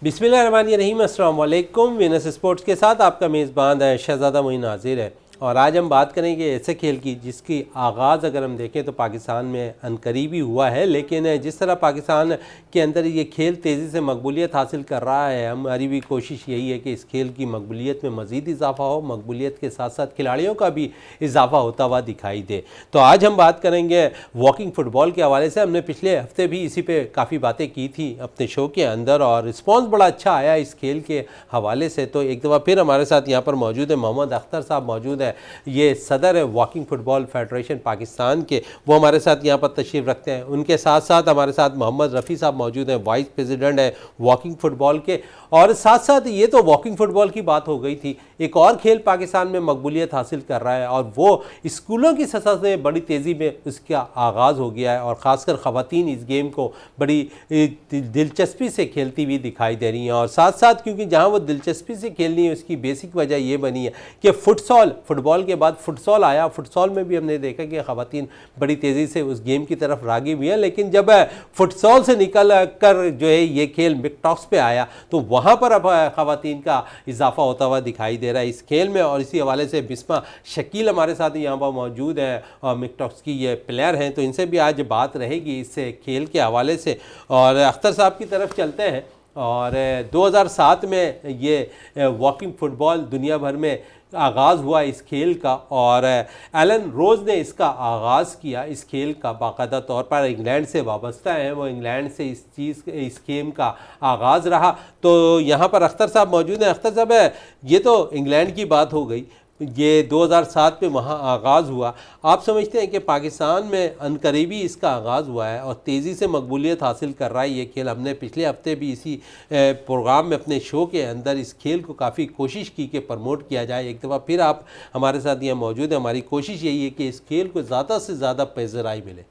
बिस्मिल्लाहिर्रहमानिर्रहीम, अस्सलाम वालेकुम। वीनस स्पोर्ट्स के साथ आपका मेज़बान है शहज़ादा मोइन नाज़िर है और आज हम बात करेंगे ऐसे खेल की जिसकी आगाज़ अगर हम देखें तो पाकिस्तान में अनकरीबी हुआ है, लेकिन जिस तरह पाकिस्तान के अंदर ये खेल तेज़ी से मकबूलियत हासिल कर रहा है, हमारी भी कोशिश यही है कि इस खेल की मकबूलियत में मज़ीद इजाफ़ा हो, मकबूलियत के साथ साथ खिलाड़ियों का भी इजाफ़ा होता हुआ दिखाई दे। तो आज हम बात करेंगे वॉकिंग फ़ुटबॉल के हवाले से। हमने पिछले हफ्ते भी इसी पे काफ़ी बातें की थी अपने शो के अंदर और रिस्पॉन्स बड़ा अच्छा आया इस खेल के हवाले से। तो एक दफ़ा फिर हमारे साथ यहाँ पर मौजूद है मोहम्मद अख्तर साहब मौजूद है, ये सदर है वॉकिंग फ़ुटबॉल फेडरेशन पाकिस्तान के, वो हमारे साथ यहाँ पर तशरीफ़ रखते हैं। उनके साथ साथ हमारे साथ मोहम्मद रफ़ी साहब मौजूद हैं, वाइस प्रेसिडेंट है वॉकिंग फ़ुटबॉल के। और साथ साथ ये तो वॉकिंग फ़ुटबॉल की बात हो गई थी, एक और खेल पाकिस्तान में मकबूलियत हासिल कर रहा है और वो स्कूलों की सतह से बड़ी तेज़ी में उसका आगाज़ हो गया है और ख़ासकर ख़वातीन इस गेम को बड़ी दिलचस्पी से खेलती हुई दिखाई दे रही हैं। और साथ साथ क्योंकि जहाँ वो दिलचस्पी से खेलनी है उसकी बेसिक वजह ये बनी है कि फुटबॉल के बाद फुटसॉल आया। फुटसॉल में भी हमने देखा कि ख़वातीन बड़ी तेज़ी से उस गेम की तरफ राग़िब हुई हैं, लेकिन जब फुटसॉल से निकल कर जो है ये खेल मिक्टॉक्स पे आया तो वहाँ पर अब ख़वातीन का इजाफा होता हुआ दिखाई दे रहा है इस खेल में। और इसी हवाले से बिस्मा शकील हमारे साथ यहाँ पर मौजूद है और मिक्टॉक्स की ये प्लेयर हैं, तो इनसे भी आज बात रहेगी इस खेल के हवाले से। और अख्तर साहब की तरफ चलते हैं। और 2007 में ये वॉकिंग फ़ुटबॉल दुनिया भर में आगाज़ हुआ इस खेल का और एलन रोज़ ने इसका आगाज़ किया। इस खेल का बाकायदा तौर पर इंग्लैंड से वाबस्ता है, वो इंग्लैंड से इस गेम का आगाज़ रहा। तो यहाँ पर अख्तर साहब मौजूद हैं। अख्तर साहब, ये तो इंग्लैंड की बात हो गई, ये 2007 में वहाँ आगाज़ हुआ। आप समझते हैं कि पाकिस्तान में अनकरीबी इसका आगाज़ हुआ है और तेज़ी से मकबूलियत हासिल कर रहा है ये खेल? हमने पिछले हफ्ते भी इसी प्रोग्राम में अपने शो के अंदर इस खेल को काफ़ी कोशिश की कि प्रमोट किया जाए। एक दफ़ा फिर आप हमारे साथ यहाँ मौजूद हैं। हमारी कोशिश यही है कि इस खेल को ज़्यादा से ज़्यादा पेशराई मिले।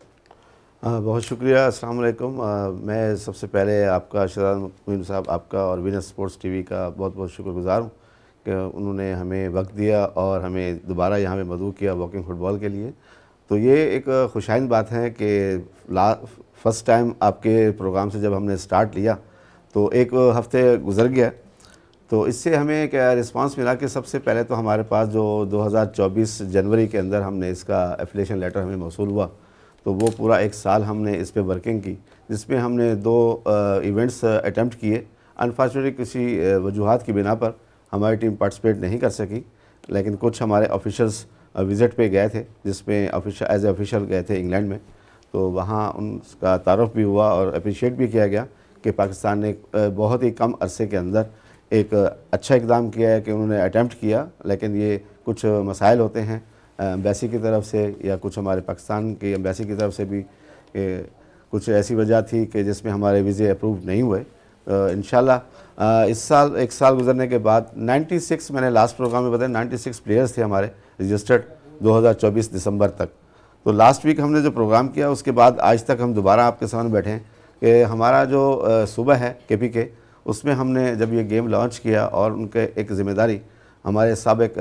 बहुत शुक्रिया, अस्सलाम वालेकुम। मैं सबसे पहले आपका शहज़ादा मोइन साहब, आपका और वीनस स्पोर्ट्स टीवी का बहुत बहुत शुक्रगुज़ार हूँ कि उन्होंने हमें वक्त दिया और हमें दोबारा यहाँ पे मदऊ किया वॉकिंग फ़ुटबॉल के लिए। तो ये एक खुशाइन बात है कि फ़र्स्ट टाइम आपके प्रोग्राम से जब हमने स्टार्ट लिया तो एक हफ़्ते गुज़र गया, तो इससे हमें क्या रिस्पांस मिला कि सबसे पहले तो हमारे पास जो 2024 जनवरी के अंदर हमने इसका एफिलिएशन लेटर हमें मौसूल हुआ, तो वो पूरा एक साल हमने इस पे वर्किंग की, जिसमें हमने 2 इवेंट्स अटैम्प्ट किए। अनफॉर्चुनेटली किसी वजूहात की बिना पर हमारी टीम पार्टिसिपेट नहीं कर सकी, लेकिन कुछ हमारे ऑफिशल्स विज़िट पे गए थे, जिसमें एज ए ऑफिशियल गए थे इंग्लैंड में। तो वहाँ उनका तारुफ भी हुआ और अप्रिशिएट भी किया गया कि पाकिस्तान ने बहुत ही कम अरसे के अंदर एक अच्छा इकदाम किया है कि उन्होंने अटैम्प्ट किया, लेकिन ये कुछ मसाइल होते हैं एम्बेसी की तरफ से या कुछ हमारे पाकिस्तान की एम्बेसी की तरफ से भी कुछ ऐसी वजह थी कि जिसमें हमारे वीज़े अप्रूव नहीं हुए। इंशाल्लाह इस साल एक साल गुजरने के बाद 96, मैंने लास्ट प्रोग्राम में बताया 96 प्लेयर्स थे हमारे रजिस्टर्ड 2024 दिसंबर तक। तो लास्ट वीक हमने जो प्रोग्राम किया उसके बाद आज तक हम दोबारा आपके सामने बैठे हैं कि हमारा जो सूबा है KPK, उसमें हमने जब ये गेम लॉन्च किया और उनके एक ज़िम्मेदारी हमारे साबिक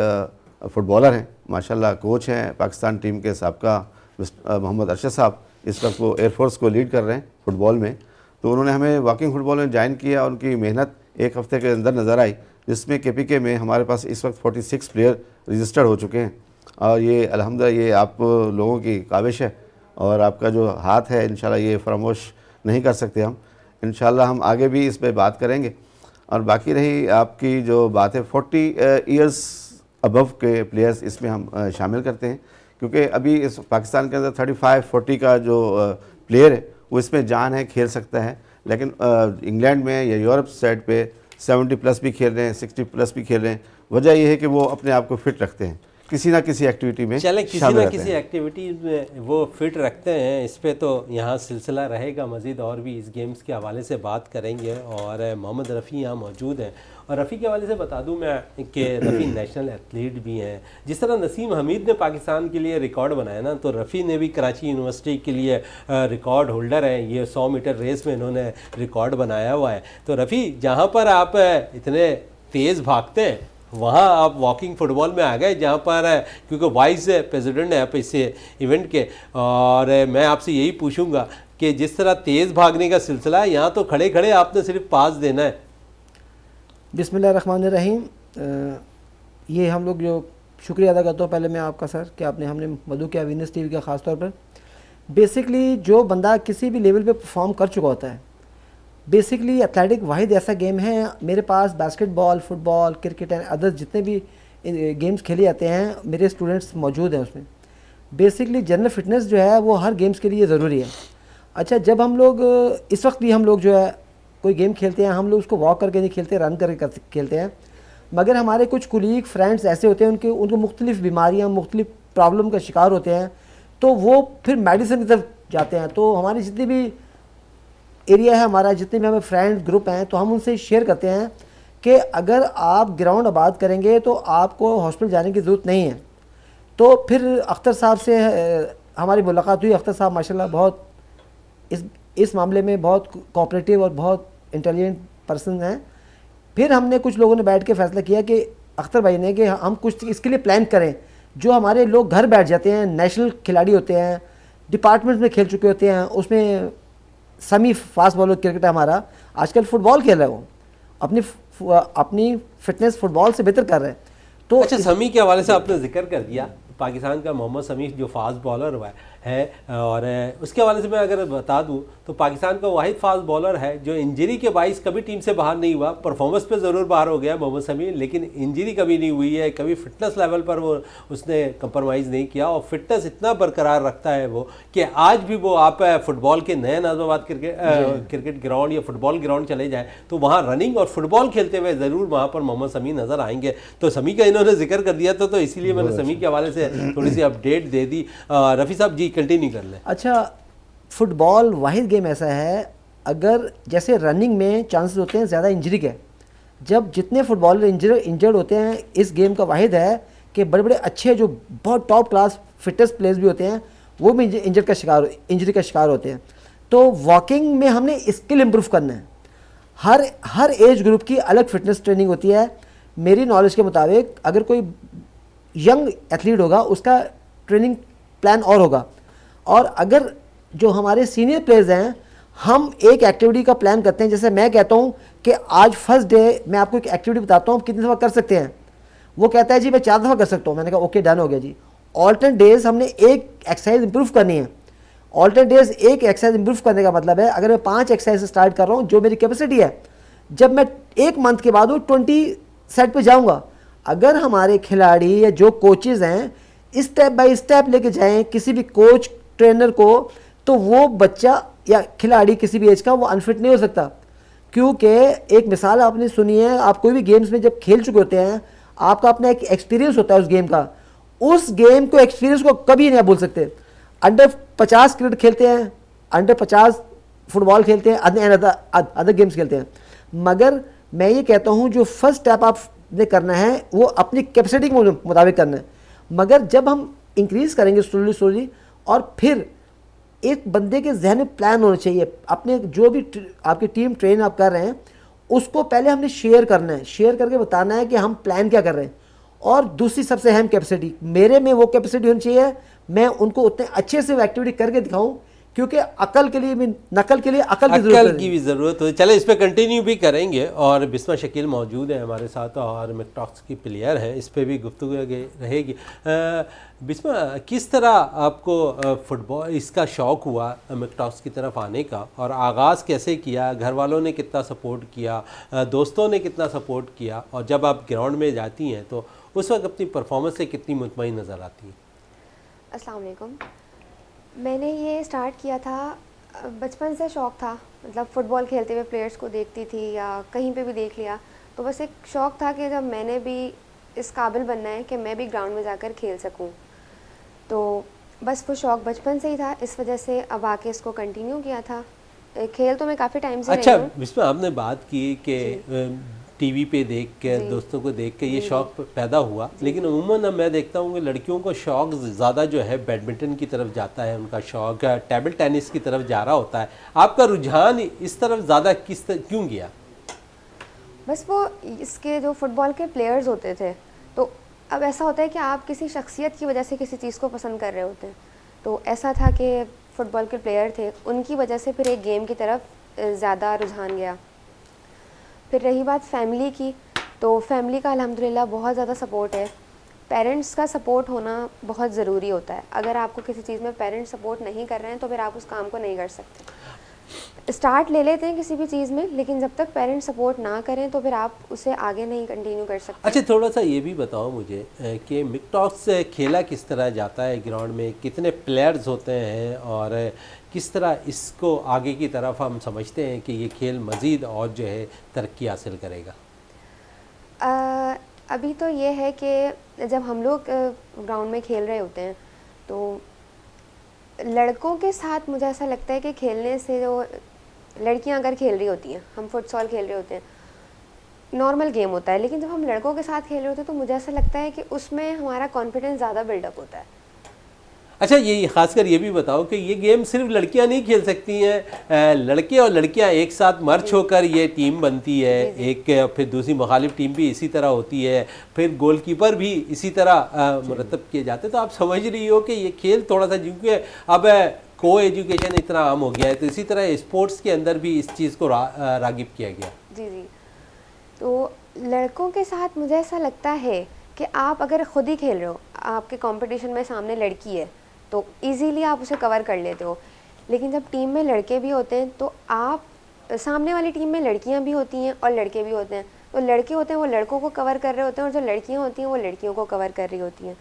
फ़ुटबॉलर हैं, माशाल्लाह कोच हैं पाकिस्तान टीम के साबका मोहम्मद अरशद साहब, इस वक्त वो एयरफोर्स को लीड कर रहे हैं फ़ुटबॉल में। तो उन्होंने हमें वॉकिंग फ़ुटबॉल में ज्वाइन किया और उनकी मेहनत एक हफ़्ते के अंदर नज़र आई, जिसमें KPK में हमारे पास इस वक्त 46 प्लेयर रजिस्टर्ड हो चुके हैं। और ये अल्हम्दुलिल्लाह ये आप लोगों की काविश है और आपका जो हाथ है, इंशाल्लाह ये फरामोश नहीं कर सकते हम। इंशाल्लाह हम आगे भी इस पर बात करेंगे। और बाकी रही आपकी जो बात है 40 ईयर्स अबव के प्लेयर्स इसमें हम शामिल करते हैं, क्योंकि अभी इस पाकिस्तान के अंदर 35-40 का जो प्लेयर है वो इसमें जान है, खेल सकता है। लेकिन इंग्लैंड में या यूरोप साइड पे 70 प्लस भी खेल रहे हैं, 60 प्लस भी खेल रहे हैं। वजह यह है कि वो अपने आप को फिट रखते हैं, किसी ना किसी एक्टिविटी में किसी ना किसी एक्टिविटी में वो फिट रखते हैं। इस पे तो यहाँ सिलसिला रहेगा मज़ीद और भी इस गेम्स के हवाले से बात करेंगे। और मोहम्मद रफ़ी यहाँ मौजूद हैं और रफ़ी के हवाले से बता दूँ मैं कि रफ़ी नेशनल एथलीट भी हैं। जिस तरह नसीम हमीद ने पाकिस्तान के लिए रिकॉर्ड बनाया ना, तो रफ़ी ने भी कराची यूनिवर्सिटी के लिए रिकॉर्ड होल्डर हैं। ये 100 मीटर रेस में इन्होंने रिकॉर्ड बनाया हुआ है। तो रफ़ी, जहाँ पर आप इतने तेज़ भागते हैं वहाँ आप वॉकिंग फ़ुटबॉल में आ गए, जहाँ पर क्योंकि वाइस प्रेसिडेंट है आप इस इवेंट के, और मैं आपसे यही पूछूंगा कि जिस तरह तेज़ भागने का सिलसिला है, यहाँ तो खड़े खड़े आपने सिर्फ पास देना है बिस्मिल्लाहिर्रहमानिर्रहीम। ये हम लोग जो शुक्रिया अदा करता हूँ पहले मैं आपका सर कि आपने हमने मदू किया वीनस टीवी का ख़ास तौर पर। बेसिकली जो बंदा किसी भी लेवल पे परफॉर्म कर चुका होता है, बेसिकली एथलेटिक वाहिद ऐसा गेम है, मेरे पास basketball, football, cricket and others जितने भी गेम्स खेले जाते हैं मेरे स्टूडेंट्स मौजूद हैं उसमें। बेसिकली जनरल फिटनेस जो है वो हर गेम्स के लिए ज़रूरी है। अच्छा, जब हम लोग इस वक्त भी हम लोग जो है कोई गेम खेलते हैं, हम लोग उसको वॉक करके नहीं खेलते, रन करके खेलते हैं। मगर हमारे कुछ कुलीग फ्रेंड्स ऐसे होते हैं उनको मुख्तलिफ़ बीमारियाँ, मुख्तलिफ़ प्रॉब्लम का शिकार होते हैं, तो वो फिर मेडिसिन की तरफ जाते हैं। तो हमारी जितनी भी एरिया है हमारा, जितने भी हमें फ्रेंड ग्रुप हैं, तो हम उनसे शेयर करते हैं कि अगर आप ग्राउंड आबाद करेंगे तो आपको हॉस्पिटल जाने की ज़रूरत नहीं है। तो फिर अख्तर साहब से हमारी मुलाकात हुई। अख्तर साहब माशाल्लाह बहुत इस मामले में बहुत कोऑपरेटिव और बहुत इंटेलिजेंट पर्सन हैं। फिर हमने कुछ लोगों ने बैठ के फ़ैसला किया कि अख्तर भाई ने कि हम कुछ इसके लिए प्लान करें। जो हमारे लोग घर बैठ जाते हैं, नेशनल खिलाड़ी होते हैं, डिपार्टमेंट में खेल चुके होते हैं, उसमें सेमी फास्ट बॉलर क्रिकेट है हमारा, आजकल फुटबॉल खेल रहा है, वो अपनी फिटनेस फुटबॉल से बेहतर कर रहे हैं। तो अच्छा, समी के हवाले से आपने जिक्र कर दिया, पाकिस्तान का मोहम्मद समी जो फास्ट बॉलर हुआ है और उसके हवाले से मैं अगर बता दूं तो पाकिस्तान का वाहिद फास्ट बॉलर है जो इंजरी के बाइस कभी टीम से बाहर नहीं हुआ। परफॉर्मेंस पे ज़रूर बाहर हो गया मोहम्मद समी, लेकिन इंजरी कभी नहीं हुई है, कभी फिटनेस लेवल पर वो उसने कंप्रोमाइज़ नहीं किया और फिटनेस इतना बरकरार रखता है वो कि आज भी वो आप फुटबॉल के नए नाज़ाबाद क्रिकेट ग्राउंड या फुटबॉल ग्राउंड चले जाएँ तो वहाँ रनिंग और फुटबॉल खेलते हुए ज़रूर वहाँ पर मोहम्मद समी नज़र आएंगे। तो समी का इन्होंने जिक्र कर दिया तो इसीलिए मैंने समी के हवाले से थोड़ी सी अपडेट दे दी। रफ़ी साहब जी कंटिन्यू कर लें। अच्छा, फुटबॉल वाहिद गेम ऐसा है, अगर जैसे रनिंग में चांसेस होते हैं ज़्यादा इंजरी के, जब जितने फुटबॉलर इंजर्ड होते हैं, इस गेम का वाहिद है कि बड़े बड़े अच्छे जो बहुत टॉप क्लास फिटनेस प्लेयर्स भी होते हैं वो भी इंजरी का शिकार होते हैं। तो वॉकिंग में हमने स्किल इम्प्रूव करना है। हर एज ग्रुप की अलग फिटनेस ट्रेनिंग होती है। मेरी नॉलेज के मुताबिक अगर कोई यंग एथलीट होगा उसका ट्रेनिंग प्लान और होगा, और अगर जो हमारे सीनियर प्लेयर्स हैं, हम एक एक्टिविटी का प्लान करते हैं। जैसे मैं कहता हूं कि आज फर्स्ट डे मैं आपको एक एक्टिविटी बताता हूं, आप कितनी दफ़ा कर सकते हैं। वो कहता है जी मैं 4 दफ़ा कर सकता हूं। मैंने कहा ओके, डन हो गया जी। ऑल्टरनेट डेज हमने एक एक्सरसाइज इंप्रूव करनी है। ऑल्टरनेट डेज एक एक्सरसाइज इंप्रूव करने का मतलब है अगर मैं 5 एक्सरसाइज स्टार्ट कर रहा हूँ जो मेरी कैपेसिटी है, जब मैं 1 मंथ के बाद वो 20 सेट पे जाऊँगा। अगर हमारे खिलाड़ी या जो कोचेज़ हैं स्टेप बाय स्टेप लेके जाएं किसी भी कोच ट्रेनर को, तो वो बच्चा या खिलाड़ी किसी भी एज का वो अनफिट नहीं हो सकता। क्योंकि एक मिसाल आपने सुनी है, आप कोई भी गेम्स में जब खेल चुके होते हैं, आपका अपना एक एक्सपीरियंस होता है उस गेम का, उस गेम को एक्सपीरियंस को कभी नहीं भूल सकते। अंडर 50 क्रिकेट खेलते हैं, अंडर 50 फुटबॉल खेलते हैं, अदर गेम्स खेलते हैं, मगर मैं ये कहता हूँ जो फर्स्ट स्टेप आपने करना है वो अपनी कैपेसिटी के मुताबिक करना है। मगर जब हम इंक्रीज़ करेंगे स्लोली और फिर एक बंदे के जहन में प्लान होना चाहिए। अपने जो भी आपकी टीम ट्रेन आप कर रहे हैं उसको पहले हमने शेयर करना है, शेयर करके बताना है कि हम प्लान क्या कर रहे हैं। और दूसरी सबसे अहम कैपेसिटी, मेरे में वो कैपेसिटी होनी चाहिए, मैं उनको उतने अच्छे से वो एक्टिविटी करके दिखाऊं, क्योंकि अकल के लिए भी नकल के लिए अकल की भी ज़रूरत है। चले इस पर कंटिन्यू भी करेंगे और बिस्मा शकील मौजूद है हमारे साथ और मैकटॉक्स की प्लेयर है, इस पर भी गुफ्तगू रहेगी। बिस्मा, किस तरह आपको फुटबॉल इसका शौक़ हुआ मैकटॉक्स की तरफ आने का, और आगाज़ कैसे किया, घर वालों ने कितना सपोर्ट किया, दोस्तों ने कितना सपोर्ट किया, और जब आप ग्राउंड में जाती हैं तो उस वक्त अपनी परफॉर्मेंस से कितनी मुतमईन नज़र आती हैं? अस्सलाम वालेकुम। मैंने ये स्टार्ट किया था, बचपन से शौक़ था, मतलब फ़ुटबॉल खेलते हुए प्लेयर्स को देखती थी या कहीं पे भी देख लिया, तो बस एक शौक़ था कि जब मैंने भी इस काबिल बनना है कि मैं भी ग्राउंड में जाकर खेल सकूं। तो बस वो शौक़ बचपन से ही था, इस वजह से अब आके इसको कंटिन्यू किया था। खेल तो मैं काफ़ी टाइम से अच्छा, रही हूं। इसमें आपने बात की कि टीवी पे देख के, दोस्तों को देख के ये शौक़ पैदा हुआ, लेकिन अमूमन अब मैं देखता हूँ कि लड़कियों को शौक़ ज़्यादा जो है बैडमिंटन की तरफ जाता है, उनका शौक़ टेबल टेनिस की तरफ जा रहा होता है। आपका रुझान इस तरफ ज़्यादा क्यों गया? बस वो इसके जो फ़ुटबॉल के प्लेयर्स होते थे, तो अब ऐसा होता है कि आप किसी शख्सियत की वजह से किसी चीज़ को पसंद कर रहे होते हैं। तो ऐसा था कि फ़ुटबॉल के प्लेयर थे, उनकी वजह से फिर एक गेम की तरफ ज़्यादा रुझान गया। फिर रही बात फैमिली की, तो फैमिली का अल्हम्दुलिल्लाह बहुत ज़्यादा सपोर्ट है। पेरेंट्स का सपोर्ट होना बहुत ज़रूरी होता है। अगर आपको किसी चीज़ में पेरेंट्स सपोर्ट नहीं कर रहे हैं तो फिर आप उस काम को नहीं कर सकते। स्टार्ट ले लेते हैं किसी भी चीज़ में, लेकिन जब तक पेरेंट्स सपोर्ट ना करें तो फिर आप उसे आगे नहीं कंटिन्यू कर सकते। अच्छा, थोड़ा सा ये भी बताओ मुझे कि मिक्टॉक्स खेला किस तरह जाता है ग्राउंड में, कितने प्लेयर्स होते हैं और किस तरह इसको आगे की तरफ हम समझते हैं कि ये खेल मज़ीद और जो है तरक्की हासिल करेगा? अभी तो ये है कि जब हम लोग ग्राउंड में खेल रहे होते हैं तो लड़कों के साथ मुझे ऐसा लगता है कि खेलने से, जो लड़कियां अगर खेल रही होती हैं, हम फुटसॉल खेल रहे होते हैं, नॉर्मल गेम होता है, लेकिन जब हम लड़कों के साथ खेल रहे होते हैं तो मुझे ऐसा लगता है कि उसमें हमारा कॉन्फिडेंस ज़्यादा बिल्डअप होता है। अच्छा, ये खासकर ये भी बताओ कि ये गेम सिर्फ लड़कियां नहीं खेल सकती हैं, लड़के और लड़कियां एक साथ मर्ज होकर ये टीम बनती है, एक फिर दूसरी मुखालिफ टीम भी इसी तरह होती है, फिर गोलकीपर भी इसी तरह मुरतब किए जाते हैं। तो आप समझ रही हो कि ये खेल थोड़ा सा, क्योंकि अब को एजुकेशन इतना आम हो गया है, तो इसी तरह स्पोर्ट्स के अंदर भी इस चीज़ को रागिब किया गया। जी जी, तो लड़कों के साथ मुझे ऐसा लगता है कि आप अगर ख़ुद ही खेल रहे हो, आपके कंपटीशन में सामने लड़की है तो इजीली आप उसे कवर कर लेते हो, लेकिन जब टीम में लड़के भी होते हैं तो आप, सामने वाली टीम में लड़कियां भी होती हैं और लड़के भी होते हैं, तो लड़के होते हैं वो लड़कों को कवर कर रहे होते हैं और जो लड़कियां होती हैं वो लड़कियों को कवर कर रही होती हैं।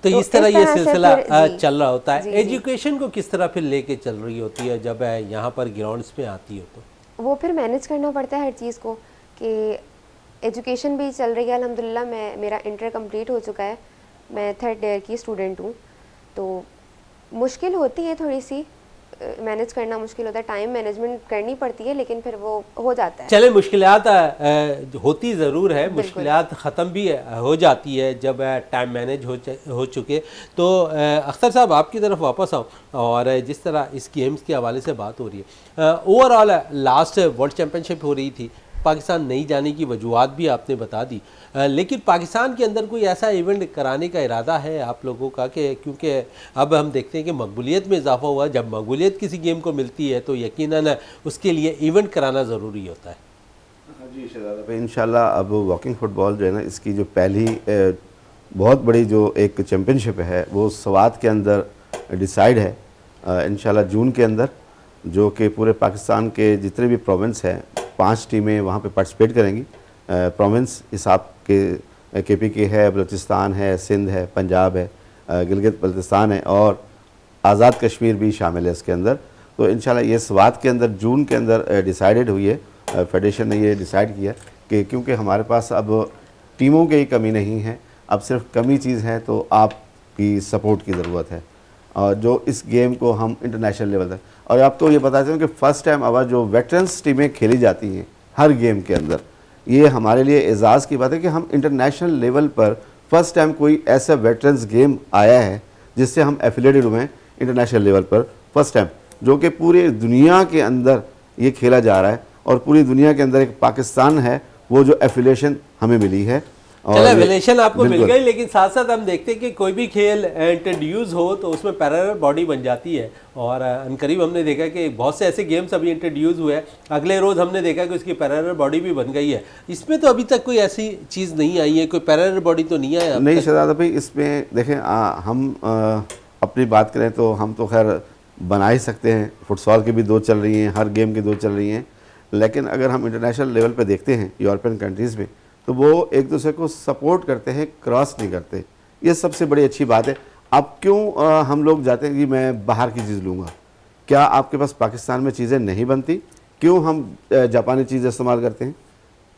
तो इस तरह ये सिलसिला चल रहा होता है। जी, एजुकेशन को किस तरह फिर लेके चल रही होती है जब यहाँ पर ग्राउंड्स में आती हो? तो वो फिर मैनेज करना पड़ता है हर चीज़ को, कि एजुकेशन भी चल रही है अल्हम्दुलिल्लाह। मेरा इंटर कंप्लीट हो चुका है, मैं 3rd ईयर की स्टूडेंट हूँ, तो मुश्किल होती है थोड़ी सी, मैनेज करना मुश्किल होता है, टाइम मैनेजमेंट करनी पड़ती है, लेकिन फिर वो हो जाता है। चले, मुश्किलात होती ज़रूर है, मुश्किलात ख़त्म भी हो जाती है जब टाइम मैनेज हो चुके। तो अख्तर साहब, आपकी तरफ वापस आओ, और जिस तरह इस गेम्स के हवाले से बात हो रही है, ओवरऑल लास्ट वर्ल्ड चैम्पियनशिप हो रही थी, पाकिस्तान नहीं जाने की वजूहत भी आपने बता दी, लेकिन पाकिस्तान के अंदर कोई ऐसा इवेंट कराने का इरादा है आप लोगों का? कि क्योंकि अब हम देखते हैं कि मकबूलियत में इजाफा हुआ, जब मकबूलियत किसी गेम को मिलती है तो यकीनन उसके लिए इवेंट कराना ज़रूरी होता है। हाँ जी शहजादा भाई, इंशाल्लाह अब वॉकिंग फ़ुटबॉल जो है ना, इसकी जो पहली बहुत बड़ी जो एक चैम्पियनशिप है वो सवात के अंदर डिसाइड है इंशाल्लाह जून के अंदर, जो कि पूरे पाकिस्तान के जितने भी प्रोविंस हैं 5 टीमें वहाँ पे पार्टिसिपेट करेंगी। प्रोविंस हिसाब के KPK है, बलूचिस्तान है, सिंध है, पंजाब है, गिलगित बल्तिस्तान है और आज़ाद कश्मीर भी शामिल है इसके अंदर। तो इंशाल्लाह ये स्वात के अंदर जून के अंदर डिसाइडेड हुई है, फेडरेशन ने ये डिसाइड किया कि क्योंकि हमारे पास अब टीमों की कमी नहीं है, अब सिर्फ कमी चीज़ है तो आपकी सपोर्ट की ज़रूरत है, और जो इस गेम को हम इंटरनेशनल लेवल तक, और आपको ये बताते हैं कि फ़र्स्ट टाइम अब जो वेटरन्स टीमें खेली जाती हैं हर गेम के अंदर, ये हमारे लिए एजाज़ की बात है कि हम इंटरनेशनल लेवल पर फ़र्स्ट टाइम कोई ऐसा वेटरन्स गेम आया है जिससे हम एफिलेटेड हुए हैं इंटरनेशनल लेवल पर फ़र्स्ट टाइम, जो कि पूरी दुनिया के अंदर ये खेला जा रहा है, और पूरी दुनिया के अंदर एक पाकिस्तान है वो जो एफिलेशन हमें मिली है। चलो, एफिलिएशन आपको मिल गई, लेकिन साथ साथ हम देखते हैं कि कोई भी खेल इंट्रोड्यूस हो तो उसमें पैरेलल बॉडी बन जाती है, और अनकरीब हमने देखा कि बहुत से ऐसे गेम्स अभी इंट्रोड्यूस हुए हैं, अगले रोज़ हमने देखा कि उसकी पैरेलल बॉडी भी बन गई है। इसमें तो अभी तक कोई ऐसी चीज़ नहीं आई है, कोई पैरेलल बॉडी तो नहीं आया? नहीं शहजादा भाई, इसमें देखें हम अपनी बात करें तो हम तो खैर बना ही सकते हैं, फुटसॉल की भी 2 चल रही हैं, हर गेम की 2 चल रही हैं, लेकिन अगर हम इंटरनेशनल लेवल पे देखते हैं यूरोपियन कंट्रीज़ में तो वो एक दूसरे को सपोर्ट करते हैं, क्रॉस नहीं करते। ये सबसे बड़ी अच्छी बात है। अब क्यों हम लोग जाते हैं कि मैं बाहर की चीज़ लूँगा? क्या आपके पास पाकिस्तान में चीज़ें नहीं बनती? क्यों हम जापानी चीज़ इस्तेमाल करते हैं?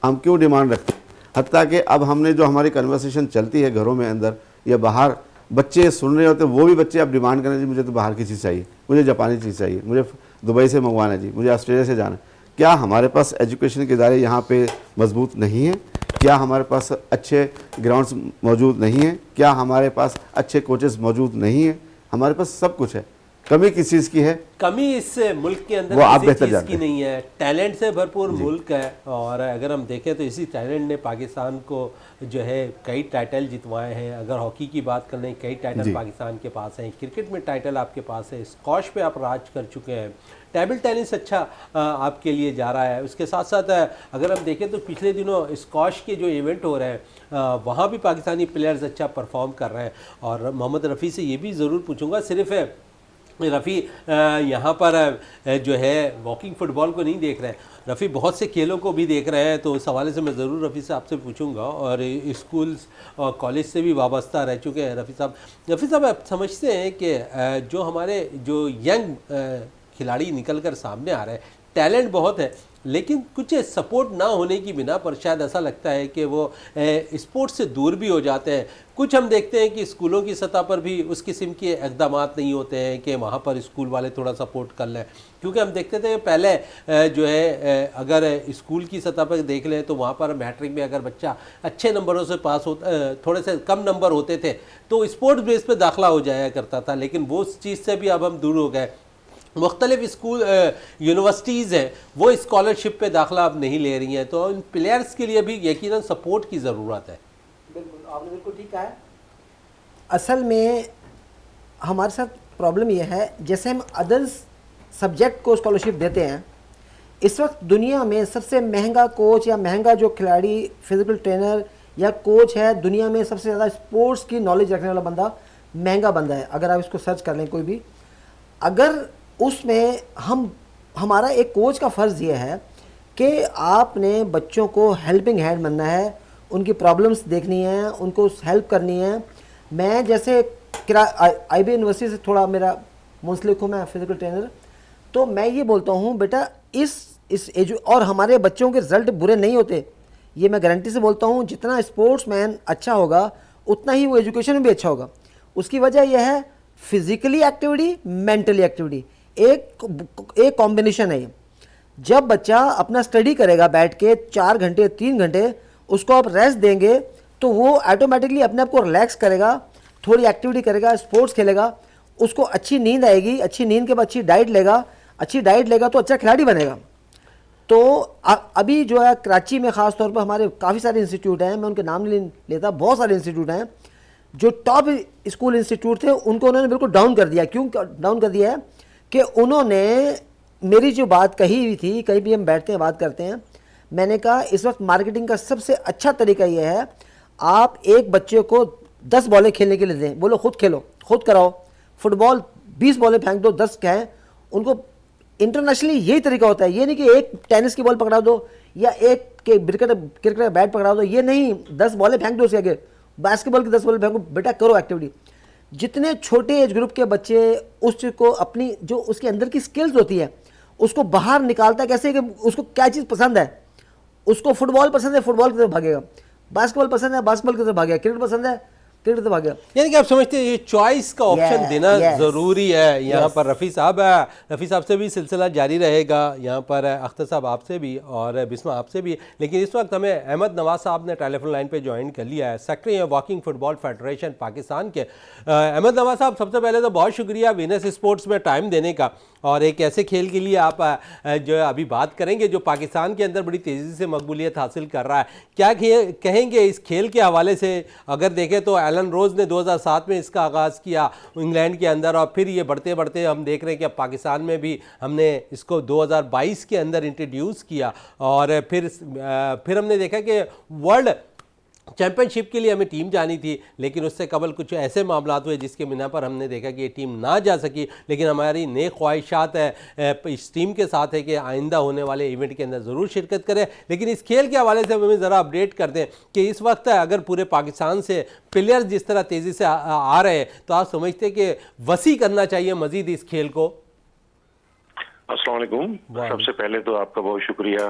हम क्यों डिमांड रखते हैं? हत्ता कि अब हमने जो हमारी कन्वर्सेशन चलती है घरों में अंदर या बाहर, बच्चे सुन रहे होते, वो भी बच्चे अब डिमांड करें जी मुझे तो बाहर की चीज़ चाहिए, मुझे जापानी चीज़ चाहिए, मुझे दुबई से मंगवाना है जी, मुझे ऑस्ट्रेलिया से जाना है। क्या हमारे पास एजुकेशन के इदारे यहाँ पे मजबूत नहीं हैं? क्या हमारे पास अच्छे ग्राउंड्स मौजूद नहीं हैं? क्या हमारे पास अच्छे कोचेस मौजूद नहीं हैं? हमारे पास सब कुछ है, कमी किस चीज़ की है? कमी इस मुल्क के अंदर वो आप किसी बेहतर चीज़ जानते की हैं। नहीं है। टैलेंट से भरपूर मुल्क है, और अगर हम देखें तो इसी टैलेंट ने पाकिस्तान को जो है कई टाइटल जितवाए हैं। अगर हॉकी की बात कर लें, कई टाइटल जी। पाकिस्तान के पास हैं। क्रिकेट में टाइटल आपके पास है, स्क्वॉश पे आप राज कर चुके हैं, टेबल टेनिस अच्छा आपके लिए जा रहा है। उसके साथ साथ अगर हम देखें तो पिछले दिनों स्क्वॉश के जो इवेंट हो रहे हैं वहाँ भी पाकिस्तानी प्लेयर्स अच्छा परफॉर्म कर रहे हैं। और मोहम्मद रफ़ी से ये भी ज़रूर पूछूंगा, सिर्फ रफ़ी यहाँ पर जो है वॉकिंग फ़ुटबॉल को नहीं देख रहे हैं, रफ़ी बहुत से खेलों को भी देख रहे हैं। तो इस हवाले से मैं ज़रूर रफ़ी से आपसे पूछूंगा, और स्कूल्स और कॉलेज से भी वाबस्ता रह चुके हैं रफ़ी साहब। रफ़ी साहब, आप समझते हैं कि जो हमारे जो यंग खिलाड़ी निकल कर सामने आ रहे हैं, टैलेंट बहुत है, लेकिन कुछ सपोर्ट ना होने की बिना पर शायद ऐसा लगता है कि वो स्पोर्ट्स से दूर भी हो जाते हैं। कुछ हम देखते हैं कि स्कूलों की सतह पर भी उस किस्म के इक़दाम नहीं होते हैं कि वहाँ पर स्कूल वाले थोड़ा सपोर्ट कर लें, क्योंकि हम देखते थे पहले जो है अगर स्कूल की सतह पर देख लें तो वहाँ पर मैट्रिक में अगर बच्चा अच्छे नंबरों से पास होता, थोड़े से कम नंबर होते थे तो स्पोर्ट्स बेस पर दाखिला हो जाया करता था। लेकिन वो उस चीज़ से भी अब हम दूर हो गए। मुख्तलिफ स्कूल यूनिवर्सिटीज़ हैं वो स्कॉलरशिप पे दाखिला अब नहीं ले रही हैं, तो इन प्लेयर्स के लिए भी यकीनन सपोर्ट की ज़रूरत है। बिल्कुल, आपने बिल्कुल ठीक कहा है। असल में हमारे साथ प्रॉब्लम यह है, जैसे हम अदर्स सब्जेक्ट को स्कॉलरशिप देते हैं, इस वक्त दुनिया में सबसे महंगा कोच या महंगा जो खिलाड़ी फिजिकल ट्रेनर या कोच है दुनिया में, सबसे ज़्यादा स्पोर्ट्स की नॉलेज रखने वाला बंदा महंगा बंदा है। अगर आप इसको सर्च कर लें कोई भी, अगर उसमें हमारा एक कोच का फ़र्ज़ ये है कि आपने बच्चों को हेल्पिंग हैंड बनना है, उनकी प्रॉब्लम्स देखनी है, उनको हेल्प करनी है। मैं जैसे IB यूनिवर्सिटी से थोड़ा मेरा मुंसलिक हूँ, मैं फिज़िकल ट्रेनर, तो मैं ये बोलता हूँ बेटा और हमारे बच्चों के रिज़ल्ट बुरे नहीं होते, ये मैं गारंटी से बोलता हूँ। जितना स्पोर्ट्समैन अच्छा होगा उतना ही वो एजुकेशन में भी अच्छा होगा। उसकी वजह यह है फिज़िकली एक्टिविटी, मेंटली एक्टिविटी, एक कॉम्बिनेशन है ये। जब बच्चा अपना स्टडी करेगा बैठ के 4 घंटे 3 घंटे, उसको आप रेस्ट देंगे तो वो ऑटोमेटिकली अपने आप को रिलैक्स करेगा, थोड़ी एक्टिविटी करेगा, स्पोर्ट्स खेलेगा, उसको अच्छी नींद आएगी, अच्छी नींद के बाद अच्छी डाइट लेगा, अच्छी डाइट लेगा तो अच्छा खिलाड़ी बनेगा। तो अभी जो है कराची में ख़ास तौर पर हमारे काफ़ी सारे इंस्टीट्यूट हैं, मैं उनके नाम नहीं लेता, बहुत सारे इंस्टीट्यूट हैं जो टॉप स्कूल इंस्टीट्यूट थे, उनको उन्होंने बिल्कुल डाउन कर दिया। क्यों डाउन कर दिया है कि उन्होंने मेरी जो बात कही हुई थी, कहीं भी हम बैठते हैं बात करते हैं, मैंने कहा इस वक्त मार्केटिंग का सबसे अच्छा तरीका यह है, आप एक बच्चे को 10 बॉलें खेलने के लिए दें, बोलो खुद खेलो, खुद कराओ, फुटबॉल 20 बॉलें फेंक दो, 10 क्या है उनको। इंटरनेशनली यही तरीका होता है, ये नहीं कि एक टेनिस की बॉल पकड़ा दो या एक क्रिकेट का बैट पकड़ा दो, ये नहीं, 10 बॉलें फेंक दो उसके आगे, बास्केटबॉल की 10 बॉलें फेंको, बेटा करो एक्टिविटी। जितने छोटे एज ग्रुप के बच्चे उस चीज़ को, अपनी जो उसके अंदर की स्किल्स होती है उसको बाहर निकालता है, कैसे कि उसको क्या चीज़ पसंद है, उसको फुटबॉल पसंद है, फुटबॉल की तरफ भागेगा, बास्केटबॉल पसंद है, बास्केटबॉल की तरफ भागेगा, क्रिकेट पसंद है, क्रिकेट की तरफ भागेगा। यानी कि आप समझते हैं ये चॉइस का ऑप्शन देना ज़रूरी है यहाँ Yes. पर। रफ़ी साहब से भी सिलसिला जारी रहेगा, यहाँ पर अख्तर साहब आपसे भी और बिस्मा आपसे भी। लेकिन इस वक्त हमें अहमद नवाज साहब ने टेलीफोन लाइन पे ज्वाइन कर लिया है, सेक्रेटरी हैं वॉकिंग फुटबॉल फेडरेशन पाकिस्तान के। अहमद नवाज साहब, सबसे पहले तो बहुत शुक्रिया वीनस स्पोर्ट्स में टाइम देने का, और एक ऐसे खेल के लिए आप जो अभी बात करेंगे जो पाकिस्तान के अंदर बड़ी तेज़ी से मकबूलियत हासिल कर रहा है। क्या कहेंगे इस खेल के हवाले से? अगर देखें तो एलन रोज़ ने 2007 में इसका आगाज़ किया इंग्लैंड के अंदर, और फिर ये बढ़ते बढ़ते हम देख रहे हैं कि अब पाकिस्तान में भी हमने इसको 2022 के अंदर इंट्रोड्यूस किया, और फिर हमने देखा कि वर्ल्ड चैंपियनशिप के लिए हमें टीम जानी थी, लेकिन उससे कबल कुछ ऐसे मामला हुए जिसके बिना पर हमने देखा कि ये टीम ना जा सकी। लेकिन हमारी नेक ख्वाहिशात है इस टीम के साथ है कि आइंदा होने वाले इवेंट के अंदर ज़रूर शिरकत करें। लेकिन इस खेल के हवाले से हमें ज़रा अपडेट कर दें कि इस वक्त अगर पूरे पाकिस्तान से प्लेयर्स जिस तरह तेज़ी से आ रहे हैं, तो आप समझते हैं कि वसी करना चाहिए मज़ीद इस खेल को? अस्सलाम वालेकुम। सबसे पहले तो आपका बहुत शुक्रिया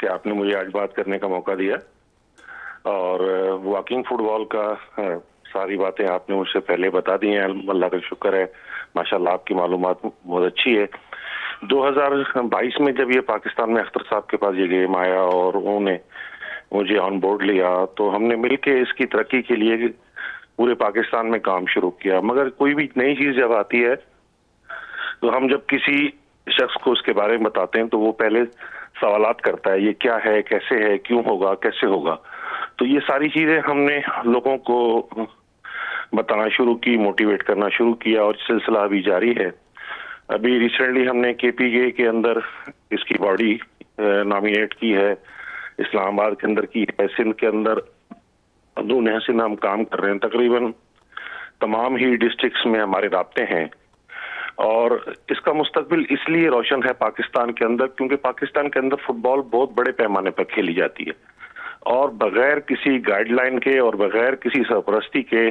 कि आपने मुझे आज बात करने का मौका दिया, और वॉकिंग फुटबॉल का सारी बातें आपने मुझसे पहले बता दी हैं, अल्लाह का शुक्र है, माशाल्लाह आपकी मालूमात बहुत अच्छी है। 2022 में जब ये पाकिस्तान में अख्तर साहब के पास ये गेम आया और उन्होंने मुझे ऑन बोर्ड लिया, तो हमने मिलके इसकी तरक्की के लिए पूरे पाकिस्तान में काम शुरू किया। मगर कोई भी नई चीज़ जब आती है तो हम जब किसी शख्स को उसके बारे में बताते हैं तो वो पहले सवालात करता है, ये क्या है, कैसे है, क्यों होगा, कैसे होगा। तो ये सारी चीजें हमने लोगों को बताना शुरू की, मोटिवेट करना शुरू किया और सिलसिला अभी जारी है। अभी रिसेंटली हमने KPK के अंदर इसकी बॉडी नॉमिनेट की है, इस्लामाबाद के अंदर की है, सिंध के अंदर दून सिंध हम काम कर रहे हैं। तकरीबन तमाम ही डिस्ट्रिक्ट्स में हमारे राब्ते हैं और इसका मुस्तकबिल इसलिए रोशन है पाकिस्तान के अंदर क्योंकि पाकिस्तान के अंदर फुटबॉल बहुत बड़े पैमाने पर खेली जाती है और बगैर किसी गाइडलाइन के और बगैर किसी सरपरस्ती के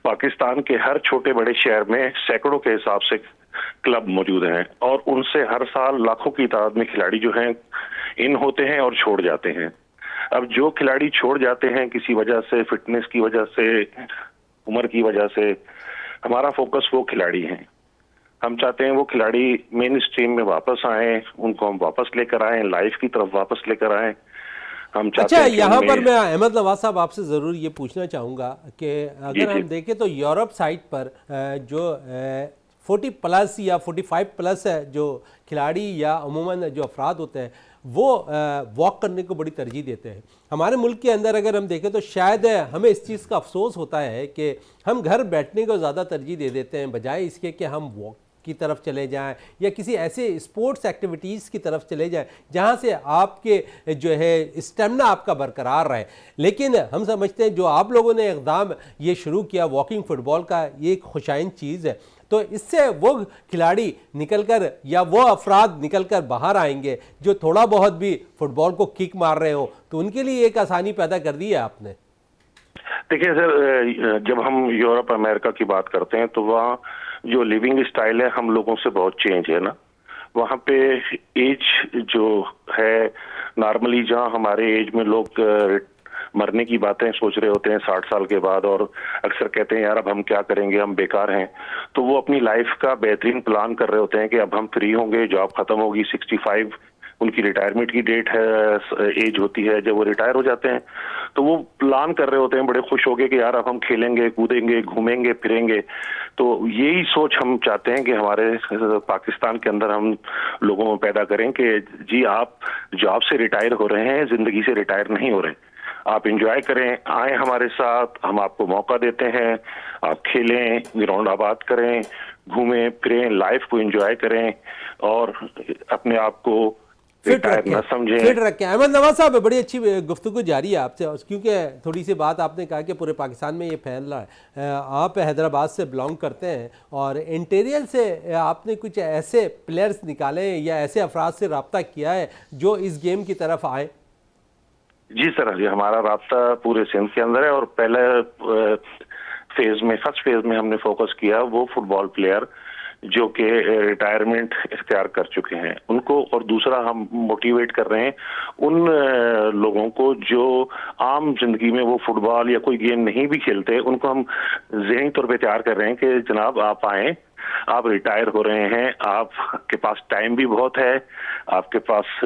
पाकिस्तान के हर छोटे बड़े शहर में सैकड़ों के हिसाब से क्लब मौजूद हैं और उनसे हर साल लाखों की तादाद में खिलाड़ी जो हैं इन होते हैं और छोड़ जाते हैं। अब जो खिलाड़ी छोड़ जाते हैं किसी वजह से, फिटनेस की वजह से, उम्र की वजह से, हमारा फोकस वो खिलाड़ी हैं। हम चाहते हैं वो खिलाड़ी मेन स्ट्रीम में वापस आए, उनको हम वापस लेकर आए, लाइफ की तरफ वापस लेकर आए। हम चाहते अच्छा, हैं कि यहाँ पर मैं अहमद नवाज साहब आपसे ज़रूर ये पूछना चाहूँगा कि अगर हम देखें तो यूरोप साइड पर जो 40 प्लस या 45 प्लस है जो खिलाड़ी या अमूमन जो अफराद होते हैं वो वॉक करने को बड़ी तरजीह देते हैं। हमारे मुल्क के अंदर अगर हम देखें तो शायद हमें इस चीज़ का अफसोस होता है कि हम घर बैठने को ज़्यादा तरजीह दे देते हैं बजाय इसके कि हम वॉक की तरफ चले जाएं या किसी ऐसे स्पोर्ट्स एक्टिविटीज़ की तरफ चले जाएं जहां से आपके जो है स्टेमिना आपका बरकरार रहे। लेकिन हम समझते हैं जो आप लोगों ने इक़दाम ये शुरू किया वॉकिंग फ़ुटबॉल का, ये एक खुशाइन चीज़ है। तो इससे वो खिलाड़ी निकलकर या वो अफराद निकलकर बाहर आएंगे जो थोड़ा बहुत भी फुटबॉल को किक मार रहे हो, तो उनके लिए एक आसानी पैदा कर दी है आपने। देखिए सर, जब हम यूरोप अमेरिका की बात करते हैं तो वहाँ जो लिविंग स्टाइल है हम लोगों से बहुत चेंज है ना। वहाँ पे एज जो है नॉर्मली जहाँ हमारे एज में लोग मरने की बातें सोच रहे होते हैं 60 साल के बाद और अक्सर कहते हैं यार अब हम क्या करेंगे, हम बेकार हैं, तो वो अपनी लाइफ का बेहतरीन प्लान कर रहे होते हैं कि अब हम फ्री होंगे, जॉब खत्म होगी, 65 उनकी रिटायरमेंट की डेट है, एज होती है जब वो रिटायर हो जाते हैं, तो वो प्लान कर रहे होते हैं बड़े खुश होके कि यार अब हम खेलेंगे, कूदेंगे, घूमेंगे, फिरेंगे। तो यही सोच हम चाहते हैं कि हमारे पाकिस्तान के अंदर हम लोगों में पैदा करें कि जी आप जॉब से रिटायर हो रहे हैं, जिंदगी से रिटायर नहीं हो रहे, आप एंजॉय करें, आए हमारे साथ, हम आपको मौका देते हैं, आप खेलें, ग्राउंड आबाद करें, घूमें फिरें, लाइफ को एंजॉय करें और अपने आप को फिट रखें। अहमद नवाज साहब, बड़ी अच्छी गुफ्तगू जारी है आपसे, क्योंकि थोड़ी सी बात आपने कहा कि पूरे पाकिस्तान में ये फैल रहा है। आप हैदराबाद से बिलोंग करते हैं और इंटीरियर से आपने कुछ ऐसे प्लेयर्स निकाले या ऐसे अफराद से रब्ता किया है जो इस गेम की तरफ आए? जी सर, ये हमारा राब्ता पूरे सिंध के अंदर है और पहले फर्स्ट फेज में हमने फोकस किया वो फुटबॉल प्लेयर जो कि रिटायरमेंट इख्तियार कर चुके हैं उनको, और दूसरा हम मोटिवेट कर रहे हैं उन लोगों को जो आम जिंदगी में वो फुटबॉल या कोई गेम नहीं भी खेलते, उनको हम ज़हनी तौर पे तैयार कर रहे हैं कि जनाब आप आएँ, आप रिटायर हो रहे हैं, आपके पास टाइम भी बहुत है, आपके पास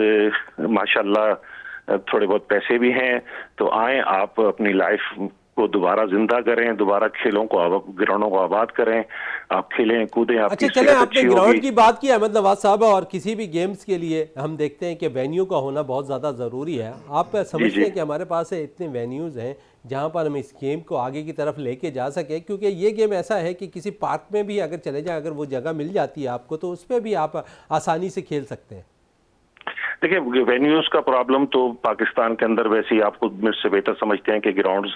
माशाल्लाह थोड़े बहुत पैसे भी हैं, तो आए आप अपनी लाइफ को दोबारा जिंदा करें, दोबारा खेलों को ग्राउंडों को आबाद करें, आप खेलें कूदें। अच्छा चलें, आपने ग्राउंड की बात की अहमद नवाज साहब, और किसी भी गेम्स के लिए हम देखते हैं कि वेन्यू का होना बहुत ज़्यादा ज़रूरी है। आप समझते हैं कि हमारे पास इतने वेन्यूज़ हैं जहाँ पर हम इस गेम को आगे की तरफ लेके जा सकें? क्योंकि ये गेम ऐसा है कि किसी पार्क में भी अगर चले जाएं, अगर वो जगह मिल जाती है आपको, तो उस पर भी आप आसानी से खेल सकते हैं। देखिए, वेन्यूज का प्रॉब्लम तो पाकिस्तान के अंदर वैसे ही आपको मुझसे बेहतर समझते हैं कि ग्राउंड्स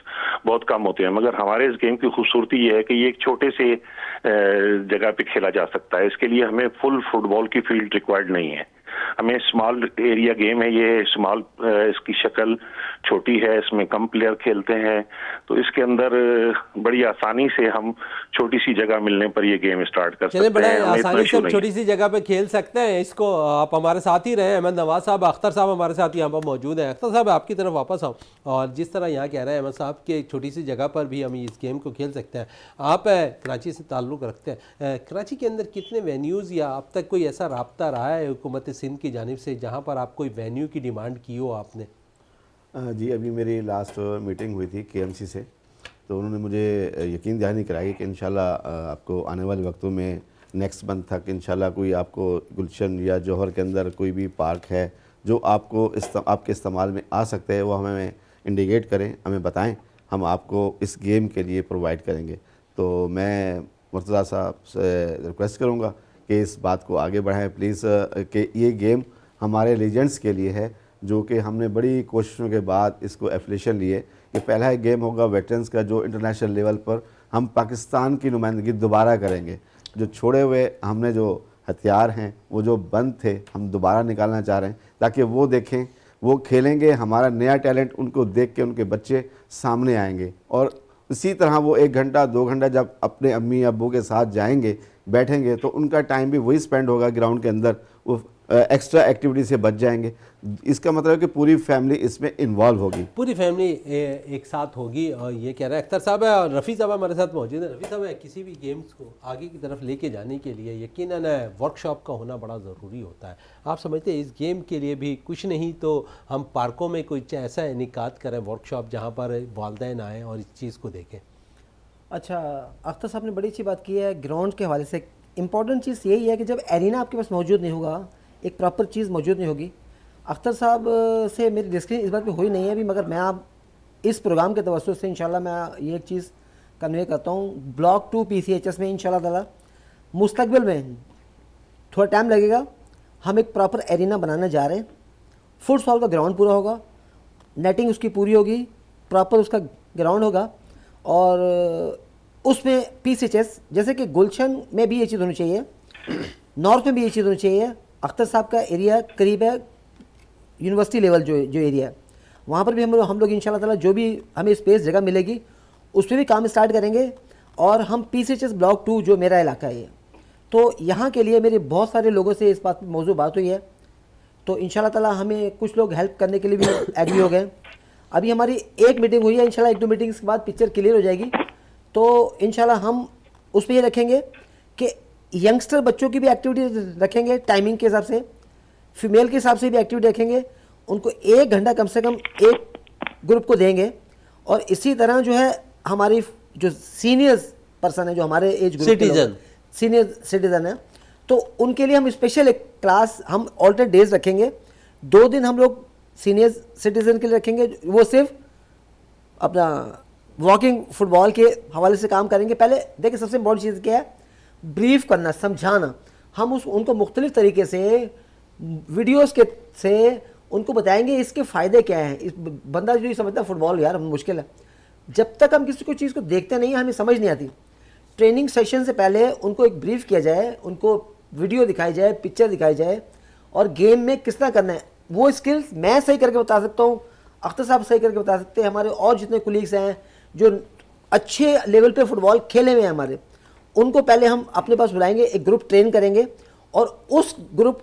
बहुत कम होते हैं, मगर हमारे इस गेम की खूबसूरती ये है कि ये एक छोटे से जगह पे खेला जा सकता है। इसके लिए हमें फुल फुटबॉल की फील्ड रिक्वायर्ड नहीं है, हमें स्मॉल एरिया गेम है ये, स्मॉल इसकी शक्ल छोटी है, इसमें कम प्लेयर खेलते हैं, तो इसके अंदर बड़ी आसानी से हम छोटी सी जगह मिलने पर ये गेम स्टार्ट कर सकते हैं। बड़े आसानी से छोटी सी जगह पे खेल सकते हैं इसको। आप हमारे साथ ही रहे, अहमद नवाज साहब, अख्तर साहब हमारे साथ यहाँ पर मौजूद हैं। अख्तर साहब, आपकी तरफ वापस आओ, और जिस तरह यहाँ कह रहे हैं अहमद साहब कि छोटी सी जगह पर भी हम इस गेम को खेल सकते हैं। आप कराची से ताल्लुक़ रखते हैं, कराची के अंदर कितने वेन्यूज़ या अब तक कोई ऐसा रब्ता रहा है हुकूमत सिंध की जानिब से जहाँ पर आप कोई वेन्यू की डिमांड की हो आपने? जी, अभी मेरी लास्ट मीटिंग हुई थी KMC से, तो उन्होंने मुझे यकीन दहानी कराई कि इंशाल्लाह आपको आने वाले वक्तों में नेक्स्ट मंथ तक इंशाल्लाह कोई आपको गुलशन या जौहर के अंदर कोई भी पार्क है जो आपको आपके इस्तेमाल में आ सकते हैं, वो हमें इंडिकेट करें, हमें बताएं, हम आपको इस गेम के लिए प्रोवाइड करेंगे। तो मैं मुर्तज़ा साहब से रिक्वेस्ट करूँगा कि इस बात को आगे बढ़ाएं प्लीज़, कि ये गेम हमारे लीजेंड्स के लिए है, जो कि हमने बड़ी कोशिशों के बाद इसको एफिलिएशन लिए कि पहला एक गेम होगा वेटरन्स का जो इंटरनेशनल लेवल पर हम पाकिस्तान की नुमाइंदगी दोबारा करेंगे। जो छोड़े हुए हमने जो हथियार हैं, वो जो बंद थे, हम दोबारा निकालना चाह रहे हैं ताकि वो देखें, वो खेलेंगे, हमारा नया टैलेंट उनको देख के उनके बच्चे सामने आएंगे। और इसी तरह वो 1 घंटा 2 घंटा जब अपने अम्मी अब्बू के साथ जाएंगे, बैठेंगे, तो उनका टाइम भी वही स्पेंड होगा ग्राउंड के अंदर, वो एक्स्ट्रा एक्टिविटी से बच जाएंगे। इसका मतलब है कि पूरी फैमिली इसमें इन्वॉल्व होगी, पूरी फैमिली एक साथ होगी। और ये कह रहा है अख्तर साहब है और रफ़ी साहब हमारे साथ मौजूद है। रफ़ी साहब, किसी भी गेम्स को आगे की तरफ लेके जाने के लिए यकीनन वर्कशॉप का होना बड़ा ज़रूरी होता है। आप समझते हैं इस गेम के लिए भी कुछ नहीं तो हम पार्कों में कुछ ऐसा इनेकाद करें वर्कशॉप जहाँ पर वालिदैन आएँ और इस चीज़ को देखें? अच्छा, अख्तर साहब ने बड़ी अच्छी बात की है ग्राउंड के हवाले से। इम्पॉर्टेंट चीज़ यही है कि जब एरिना आपके पास मौजूद नहीं होगा, एक प्रॉपर चीज़ मौजूद नहीं होगी। अख्तर साहब से मेरी डिस्कशन इस बात पे हुई नहीं है अभी, मगर मैं आप इस प्रोग्राम के तवज्जुह से इंशाल्लाह मैं ये एक चीज़ कन्वे करता हूँ। ब्लॉक 2 PCHS में इंशाल्लाह ताला मुस्तकबिल में थोड़ा टाइम लगेगा, हम एक प्रॉपर एरिना बनाने जा रहे हैं। फुटसॉल का ग्राउंड पूरा होगा, नेटिंग उसकी पूरी होगी, प्रॉपर उसका ग्राउंड होगा, और उसमें PCHS जैसे कि गुलशन में भी ये चीज़ होनी चाहिए, नॉर्थ में भी ये चीज़ होनी चाहिए। अख्तर साहब का एरिया करीब है यूनिवर्सिटी लेवल जो एरिया है, वहाँ पर भी हम लोग इंशाल्लाह ताला जो भी हमें स्पेस जगह मिलेगी उस पर भी काम स्टार्ट करेंगे। और हम PCHS ब्लॉक 2 जो मेरा इलाका है, तो यहाँ के लिए मेरे बहुत सारे लोगों से इस बात पर मौजूद बात हुई है, तो इंशाल्लाह ताला हमें कुछ लोग हेल्प करने के लिए भी एग्री हो गए। अभी हमारी एक मीटिंग हुई है, इंशाल्लाह 1-2 मीटिंग्स के बाद पिक्चर क्लियर हो जाएगी। तो इंशाल्लाह हम उस पर ये रखेंगे कि यंगस्टर बच्चों की भी एक्टिविटी रखेंगे टाइमिंग के हिसाब से, फीमेल के हिसाब से भी एक्टिविटी रखेंगे, उनको 1 घंटा कम से कम एक ग्रुप को देंगे। और इसी तरह जो है हमारी जो सीनियर्स पर्सन है, जो हमारे age group citizen, senior citizen है, तो उनके लिए हम स्पेशल एक क्लास हम ऑल्टरनेट डेज रखेंगे। 2 दिन हम लोग सीनियर सिटीजन के लिए रखेंगे, वो सिर्फ अपना वॉकिंग फुटबॉल के हवाले से काम करेंगे। पहले देखिए सबसे इम्पोर्टेंट चीज़ क्या है, ब्रीफ करना, समझाना। हम उनको मुख्तलिफ तरीके से वीडियोस के से उनको बताएंगे इसके फ़ायदे क्या हैं। इस बंदा जो ये समझता है फुटबॉल यार मुश्किल है, जब तक हम किसी को चीज़ को देखते नहीं हैं हमें समझ नहीं आती। ट्रेनिंग सेशन से पहले उनको एक ब्रीफ किया जाए, उनको वीडियो दिखाई जाए, पिक्चर दिखाई जाए, और गेम में किस तरह करना है वो स्किल्स मैं सही करके बता सकता हूँ, अख्तर साहब सही करके बता सकते हैं, हमारे और जितने कुलीग्स हैं जो अच्छे लेवल पे फुटबॉल खेले हुए हैं हमारे, उनको पहले हम अपने पास बुलाएंगे, एक ग्रुप ट्रेन करेंगे, और उस ग्रुप